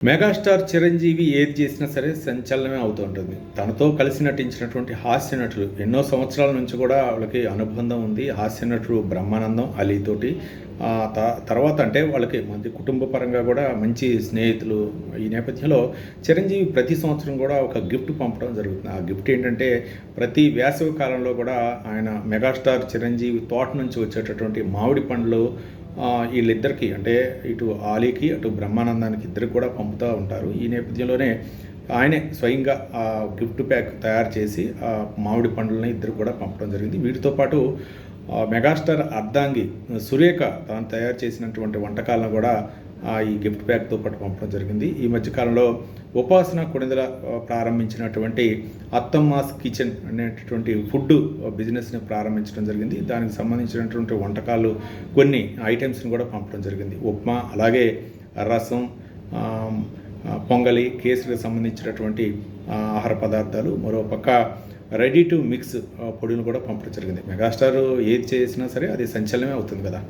Megastar Chiranjeevi ఏది చేసినా సరే సంచలనమే అవుతూ ఉంటుంది. తనతో కలిసి నటించినటువంటి హాస్య నటులు ఎన్నో సంవత్సరాల నుంచి కూడా వాళ్ళకి అనుబంధం ఉంది. హాస్య నటుడు బ్రహ్మానందం, అలీతోటి తర్వాత అంటే వాళ్ళకి మంచి కుటుంబ పరంగా కూడా మంచి స్నేహితులు. ఈ నేపథ్యంలో చిరంజీవి ప్రతి సంవత్సరం కూడా ఒక గిఫ్ట్ పంపడం జరుగుతుంది. ఆ గిఫ్ట్ ఏంటంటే ప్రతి వేసవి కాలంలో కూడా ఆయన మెగాస్టార్ చిరంజీవి తోట నుంచి వచ్చేటటువంటి మామిడి పండ్లు వీళ్ళిద్దరికీ అంటే ఇటు ఆలీకి అటు బ్రహ్మానందానికి ఇద్దరికి కూడా పంపుతూ ఉంటారు. ఈ నేపథ్యంలోనే ఆయనే స్వయంగా ఆ గిఫ్ట్ ప్యాక్ తయారు చేసి ఆ మామిడి పండ్లని ఇద్దరు కూడా పంపడం జరిగింది. వీటితో పాటు మెగాస్టార్ అర్ధాంగి సురేఖ తాను తయారు చేసినటువంటి వంటకాలను కూడా ఈ గిఫ్ట్ ప్యాక్తో పాటు పంపడం జరిగింది. ఈ మధ్యకాలంలో ఉపాసన కొణిదల ప్రారంభించినటువంటి అత్తమ్మాస్ కిచెన్ అనేటటువంటి ఫుడ్ బిజినెస్ని ప్రారంభించడం జరిగింది. దానికి సంబంధించినటువంటి వంటకాలు కొన్ని ఐటమ్స్ని కూడా పంపడం జరిగింది. ఉప్మా, అలాగే రసం, పొంగలి, కేసరికి సంబంధించినటువంటి ఆహార పదార్థాలు, మరోపక్క రెడీ టు మిక్స్ పొడిని కూడా పంపడం జరిగింది. మెగాస్టార్ ఏది చేసినా సరే అది సంచలనమే అవుతుంది కదా.